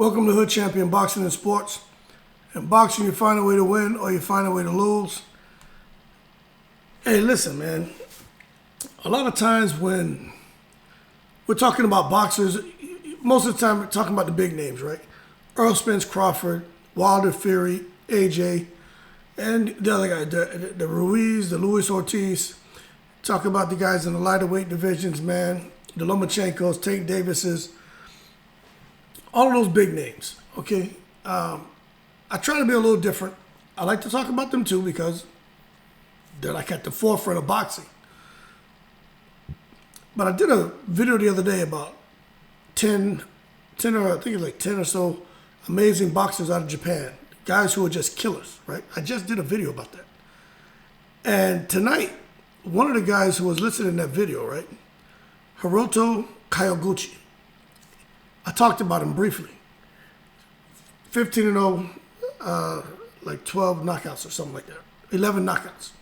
Welcome to Hood Champion Boxing and Sports. In boxing, you find a way to win or you find a way to lose. Hey, listen, man. A lot of times when we're talking about boxers, most of the time we're talking about the big names, right? Earl Spence Crawford, Wilder Fury, AJ, and the other guy, the Ruiz, the Luis Ortiz. Talk about the guys in the lighter weight divisions, man. The Lomachenkos, Tank Davises. All of those big names, okay? I try to be a little different. I like to talk about them too because they're like at the forefront of boxing. But I did a video the other day about 10 or I think it was like 10 or so amazing boxers out of Japan. Guys who are just killers, right? I just did a video about that. And tonight, one of the guys who was listed in that video, right? Hiroto Kyoguchi. I talked about him briefly. 15-0, like 12 knockouts or something like that. 11 knockouts.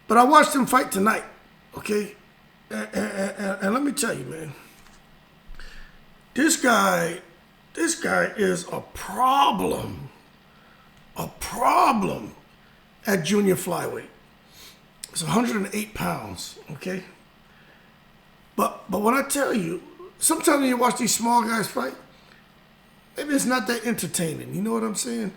But I watched him fight tonight, okay? And let me tell you, man. This guy is a problem. A problem at junior flyweight. It's 108 pounds, okay? But when I tell you, sometimes when you watch these small guys fight, maybe it's not that entertaining. You know what I'm saying?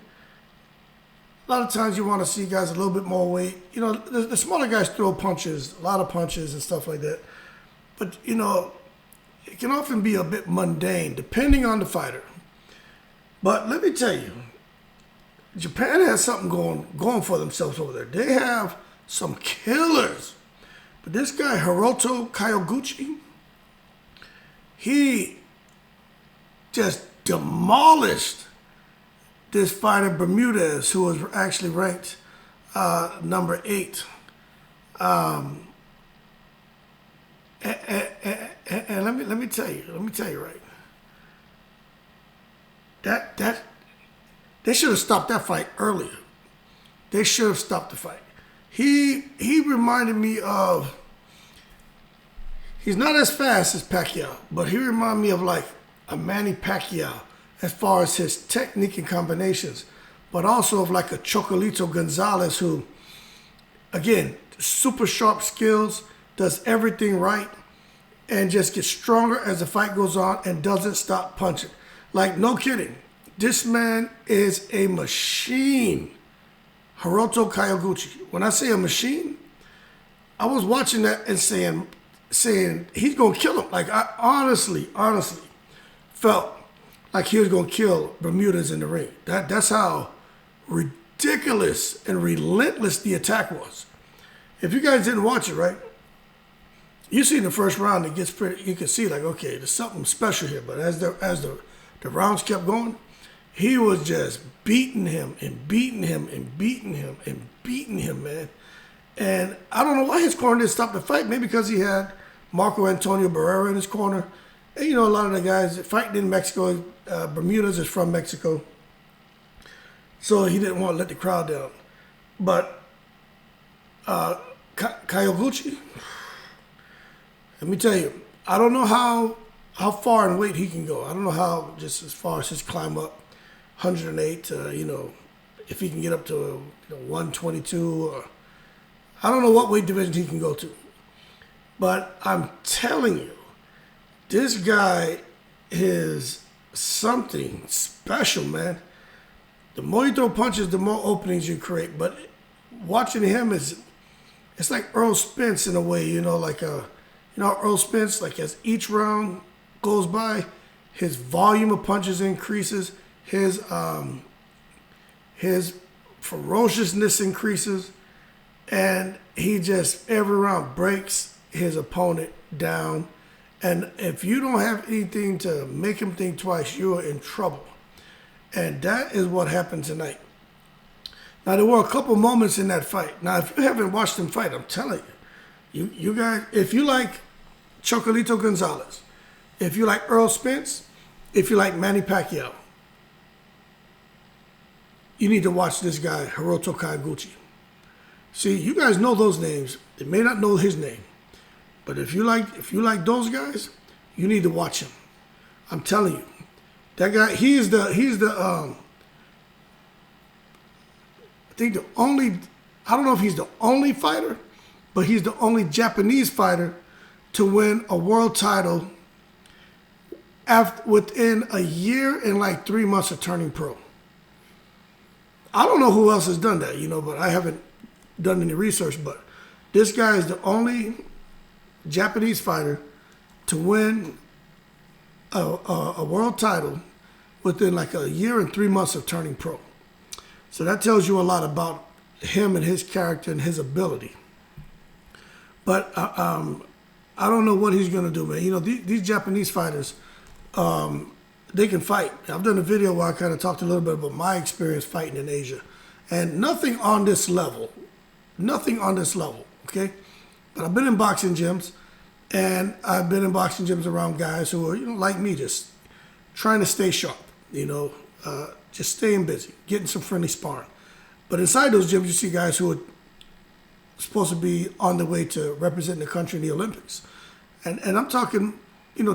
A lot of times you want to see guys a little bit more weight. You know, the smaller guys throw punches, a lot of punches and stuff like that. But, you know, it can often be a bit mundane depending on the fighter. But let me tell you, Japan has something going for themselves over there. They have some killers. But this guy, Hiroto Kyoguchi, he just demolished this fighter Bermudez, who was actually ranked number 8. And let me tell you right. That they should have stopped that fight earlier. They should have stopped the fight. He reminded me of. He's not as fast as Pacquiao, but he reminded me of like a Manny Pacquiao as far as his technique and combinations, but also of like a Chocolatito Gonzalez who, again, super sharp skills, does everything right, and just gets stronger as the fight goes on and doesn't stop punching. Like, no kidding. This man is a machine. Hiroto Kyoguchi. When I say a machine, I was watching that and saying he's going to kill him. Like, I honestly felt like he was going to kill Bermudez in the ring. That's how ridiculous and relentless the attack was. If you guys didn't watch it, right, you see in the first round, it gets pretty, you can see like, okay, there's something special here. But as the rounds kept going, he was just beating him and beating him and beating him and beating him, man. And I don't know why his corner didn't stop the fight. Maybe because he had Marco Antonio Barrera in his corner. And, you know, a lot of the guys fighting in Mexico, Bermudez is from Mexico. So he didn't want to let the crowd down. But Kyoguchi, let me tell you, I don't know how far in weight he can go. I don't know how, just as far as his climb up, 108, you know, if he can get up to 122 or I don't know what weight division he can go to. But I'm telling you, this guy is something special, man. The more you throw punches, the more openings you create. But watching him it's like Earl Spence in a way, you know, like Earl Spence, like as each round goes by, his volume of punches increases, his ferociousness increases, and he just every round breaks his opponent down. And if you don't have anything to make him think twice, you're in trouble. And that is what happened tonight. Now, there were a couple moments in that fight. Now, if you haven't watched him fight, I'm telling you, you guys, if you like Chocolatito Gonzalez, if you like Earl Spence, if you like Manny Pacquiao, you need to watch this guy, Hiroto Kyoguchi. See, you guys know those names. They may not know his name. But if you like those guys, you need to watch him. I'm telling you, That guy, he's the I think the only, I don't know if he's the only fighter, but he's the only Japanese fighter to win a world title within a year and like 3 months of turning pro. I don't know who else has done that, but I haven't done any research. But this guy is the only Japanese fighter to win a world title within like a year and 3 months of turning pro. So that tells you a lot about him and his character and his ability. But I don't know what he's going to do, man. These Japanese fighters, they can fight. I've done a video where I kind of talked a little bit about my experience fighting in Asia. And nothing on this level, okay? But I've been in boxing gyms, and I've been in boxing gyms around guys who are, like me, just trying to stay sharp, just staying busy, getting some friendly sparring. But inside those gyms, you see guys who are supposed to be on their way to representing the country in the Olympics. And I'm talking,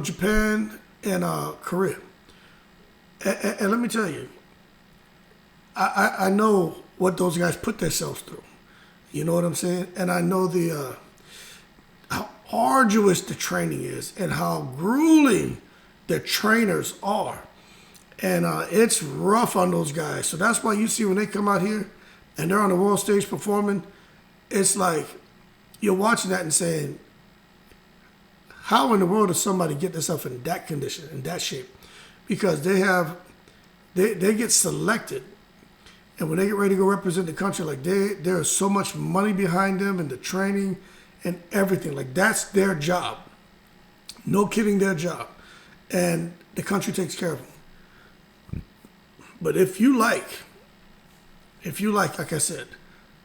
Japan and Korea. And let me tell you, I know what those guys put themselves through. You know what I'm saying? And I know how arduous the training is and how grueling the trainers are. And it's rough on those guys. So that's why you see when they come out here and they're on the world stage performing, it's like you're watching that and saying, how in the world does somebody get themselves in that condition, in that shape? Because they get selected. And when they get ready to go represent the country, like there is so much money behind them and the training and everything. Like that's their job. No kidding, their job. And the country takes care of them. But if you like, like I said,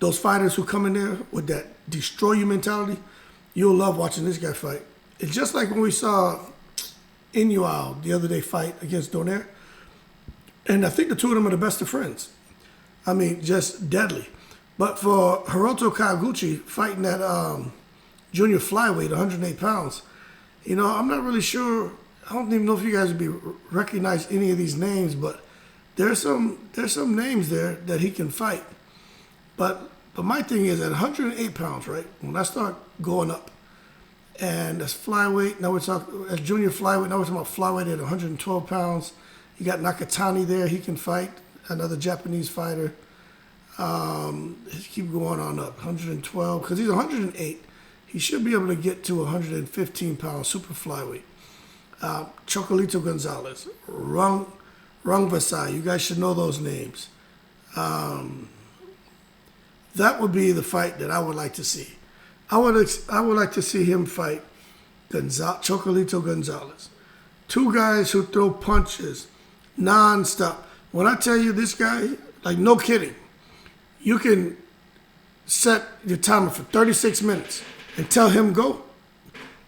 those fighters who come in there with that destroy you mentality, you'll love watching this guy fight. It's just like when we saw Inual the other day fight against Donaire. And I think the two of them are the best of friends. I mean, just deadly. But for Hiroto Kyoguchi fighting that junior flyweight, 108 pounds, I'm not really sure. I don't even know if you guys would recognize any of these names, but there's some names there that he can fight. But my thing is at 108 pounds, right? When I start going up, and that's flyweight. Now we're talking as junior flyweight. Now we're talking about flyweight at 112 pounds. You got Nakatani there. He can fight. Another Japanese fighter. Keep going on up. 112 because he's 108. He should be able to get to 115 pounds super flyweight. Chocolito Gonzalez, Rung Vasai. You guys should know those names. That would be the fight that I would like to see. I would like to see him fight Chocolito Gonzalez. Two guys who throw punches non-stop. When I tell you this guy, like no kidding, you can set your timer for 36 minutes and tell him go.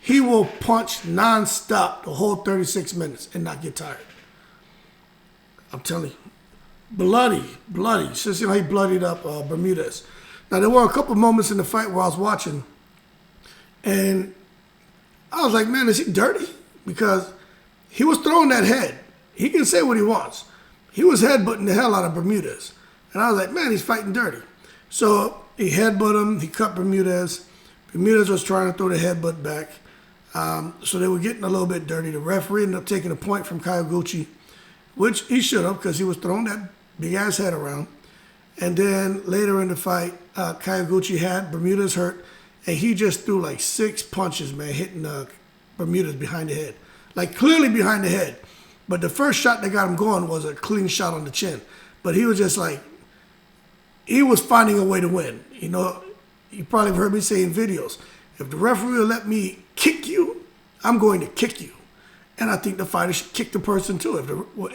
He will punch non-stop the whole 36 minutes and not get tired. I'm telling you. Bloody. Just how he bloodied up Bermudez. Now, there were a couple moments in the fight where I was watching, and I was like, man, is he dirty? Because he was throwing that head. He can say what he wants. He was headbutting the hell out of Bermudez. And I was like, man, he's fighting dirty. So he headbutted him. He cut Bermudez. Bermudez was trying to throw the headbutt back. So they were getting a little bit dirty. The referee ended up taking a point from Kyoguchi, which he should have because he was throwing that big-ass head around. And then later in the fight, Kyoguchi had Bermudez hurt, and he just threw like 6 punches, man, hitting Bermudez behind the head. Like clearly behind the head. But the first shot that got him going was a clean shot on the chin. But he was just like, he was finding a way to win. You probably have heard me say in videos, if the referee will let me kick you, I'm going to kick you. And I think the fighter should kick the person too. If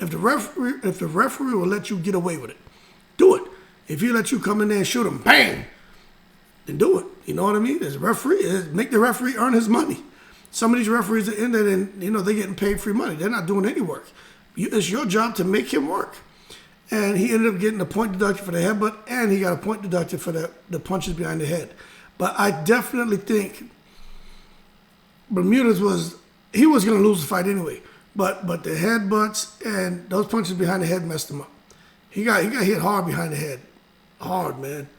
the referee will let you get away with it, do it. If he let you come in there and shoot him, bang, then do it. You know what I mean? As a referee, make the referee earn his money. Some of these referees are in there and, they're getting paid free money. They're not doing any work. It's your job to make him work. And he ended up getting a point deducted for the headbutt, and he got a point deducted for the punches behind the head. But I definitely think Bermudez was going to lose the fight anyway. But the headbutts and those punches behind the head messed him up. He got hit hard behind the head, hard, man.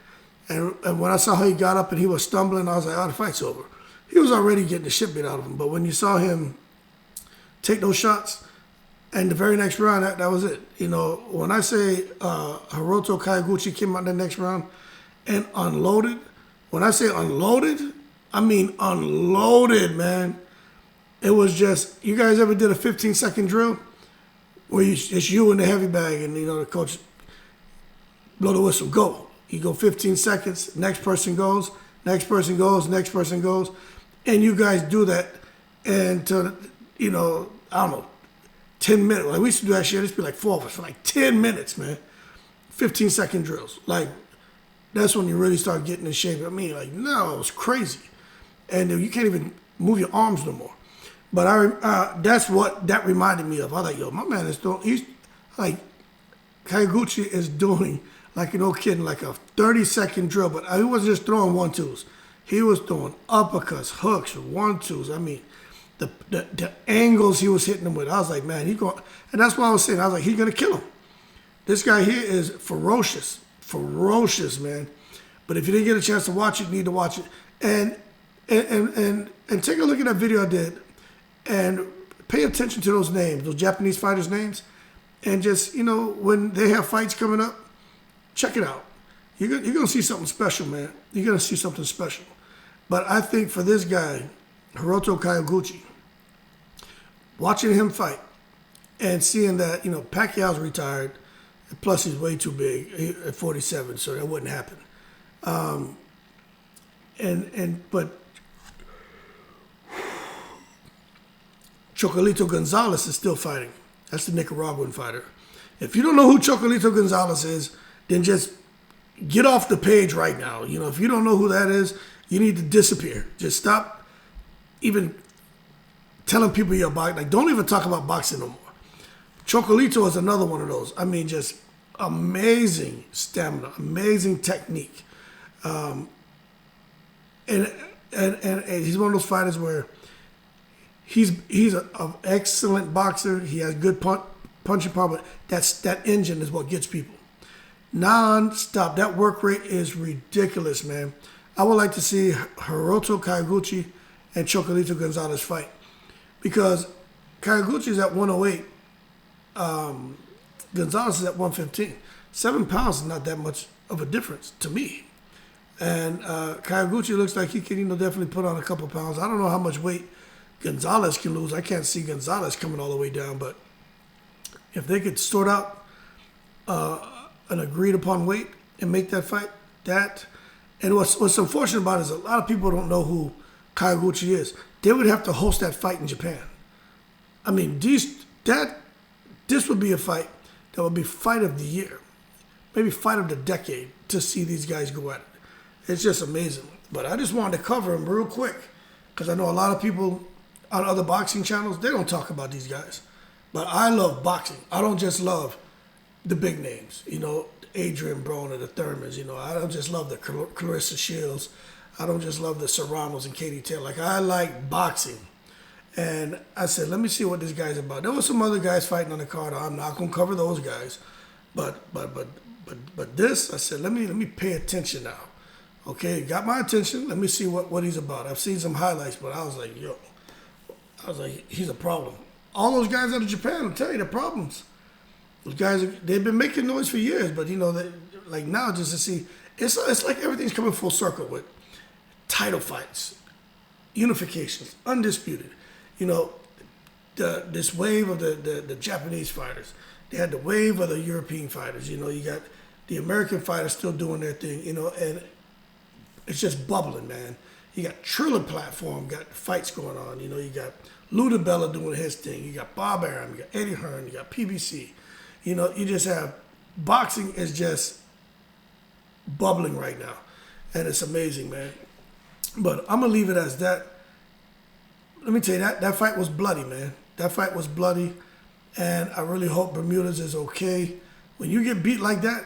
And when I saw how he got up and he was stumbling, I was like, oh, the fight's over. He was already getting the shit beat out of him. But when you saw him take those shots, and the very next round, that was it. You know, when I say Hiroto Kyoguchi came out the next round and unloaded, when I say unloaded, I mean unloaded, man. It was just, you guys ever did a 15-second drill where it's you in the heavy bag and, you know, the coach blow the whistle, go. You go 15 seconds, next person goes, next person goes, next person goes. And you guys do that until, you know, I don't know, 10 minutes. Like, we used to do that shit. It'd be like 4 of us for like 10 minutes, man. 15-second drills. Like, that's when you really start getting in shape. I mean, like, no, it was crazy. And you can't even move your arms no more. But that's what that reminded me of. I was like, yo, my man is doing, he's like, Kyoguchi is doing, like, you know, kidding, like a 30-second drill. But he wasn't just throwing 1-2s. He was throwing uppercuts, hooks, 1-2s. I mean, the angles he was hitting them with. I was like, man, he going, and that's what I was saying. I was like, he's going to kill him. This guy here is ferocious, man. But if you didn't get a chance to watch it, you need to watch it. And take a look at that video I did and pay attention to those names, those Japanese fighters' names. And just, you know, when they have fights coming up, check it out. You're going to see something special, man. You're going to see something special. But I think for this guy, Hiroto Kyoguchi, watching him fight and seeing that, you know, Pacquiao's retired, plus he's way too big at 47, so that wouldn't happen. But Chocolatito Gonzalez is still fighting. That's the Nicaraguan fighter. If you don't know who Chocolatito Gonzalez is, then just get off the page right now. You know, if you don't know who that is, you need to disappear. Just stop even telling people you're boxing. Like, don't even talk about boxing no more. Chocolatito is another one of those. I mean, just amazing stamina, amazing technique. And he's one of those fighters where he's an excellent boxer. He has good punching power, but that engine is what gets people. Non-stop. That work rate is ridiculous, man. I would like to see Hiroto Kyoguchi and Chocolatito Gonzalez fight. Because Kyoguchi is at 108. Gonzalez is at 115. 7 pounds is not that much of a difference to me. And Kyoguchi looks like he can, you know, definitely put on a couple pounds. I don't know how much weight Gonzalez can lose. I can't see Gonzalez coming all the way down. But if they could sort out an agreed upon weight and make that fight, and what's unfortunate about it is a lot of people don't know who Kyoguchi is. They would have to host that fight in Japan. I mean, this would be a fight that would be fight of the year, maybe fight of the decade to see these guys go at it. It's just amazing. But I just wanted to cover them real quick because I know a lot of people on other boxing channels, they don't talk about these guys. But I love boxing. I don't just love the big names, you know, Adrian Broner, the Thurmans, you know. I don't just love the Clarissa Shields. I don't just love the Serranos and Katie Taylor. Like, I like boxing. And I said, let me see what this guy's about. There were some other guys fighting on the card. I'm not gonna cover those guys. But this, I said, let me pay attention now. Okay, got my attention. Let me see what he's about. I've seen some highlights, but I was like, he's a problem. All those guys out of Japan, I'm telling you, they're problems. Those guys, they've been making noise for years, but, you know, like now just to see, it's like everything's coming full circle with title fights, unifications, undisputed. You know, this wave of the Japanese fighters. They had the wave of the European fighters. You know, you got the American fighters still doing their thing, you know, and it's just bubbling, man. You got Triller Platform, got fights going on. You know, you got Ludabella doing his thing. You got Bob Arum, you got Eddie Hearn, you got PBC. You know, you just have, boxing is just bubbling right now. And it's amazing, man. But I'm going to leave it as that. Let me tell you, that fight was bloody, man. That fight was bloody. And I really hope Bermudez is okay. When you get beat like that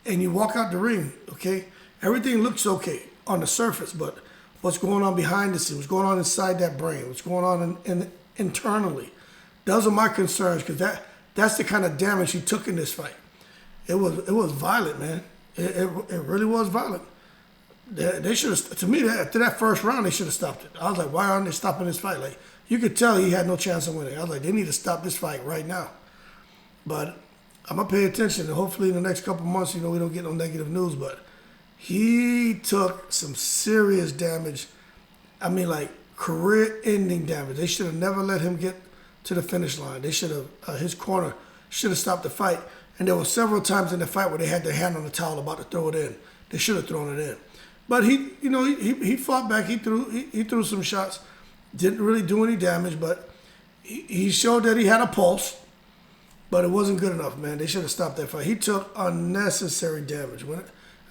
and you walk out the ring, okay, everything looks okay on the surface, but what's going on behind the scenes, what's going on inside that brain, what's going on internally. Those are my concerns because that's the kind of damage he took in this fight. It was violent, man. It really was violent. They should have, to me, after that first round, they should have stopped it. I was like, why aren't they stopping this fight? Like, you could tell he had no chance of winning. I was like, they need to stop this fight right now. But I'm going to pay attention, and hopefully in the next couple months, we don't get no negative news. But he took some serious damage. I mean, like, career-ending damage. They should have never let him get to the finish line. They should have, his corner should have stopped the fight. And there were several times in the fight where they had their hand on the towel about to throw it in. They should have thrown it in. But he fought back. He threw some shots. Didn't really do any damage, but he showed that he had a pulse. But it wasn't good enough, man. They should have stopped that fight. He took unnecessary damage.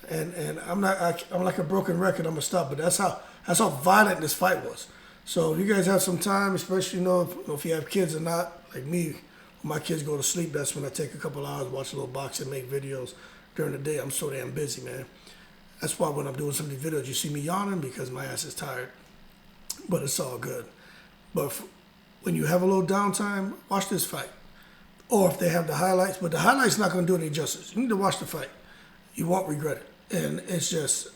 And I'm like a broken record. I'm gonna stop. But that's how violent this fight was. So if you guys have some time, especially if you have kids or not, like me, when my kids go to sleep, that's when I take a couple hours, watch a little boxing, make videos. During the day, I'm so damn busy, man. That's why when I'm doing some of these videos, you see me yawning because my ass is tired. But it's all good. But when you have a little downtime, watch this fight. Or if they have the highlights, but the highlights not going to do any justice. You need to watch the fight. You won't regret it. And it's just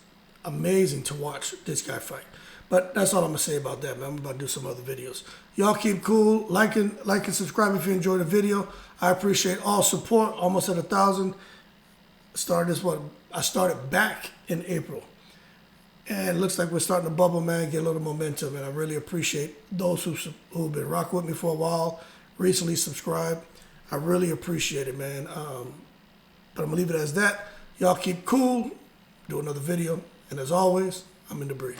amazing to watch this guy fight. But that's all I'm going to say about that, man. I'm about to do some other videos. Y'all keep cool. Like and subscribe if you enjoyed the video. I appreciate all support. Almost at 1,000. I started back in April. And it looks like we're starting to bubble, man, get a little momentum. And I really appreciate those who've been rocking with me for a while, recently subscribed. I really appreciate it, man. But I'm going to leave it as that. Y'all keep cool. Do another video. And as always, I'm in the break.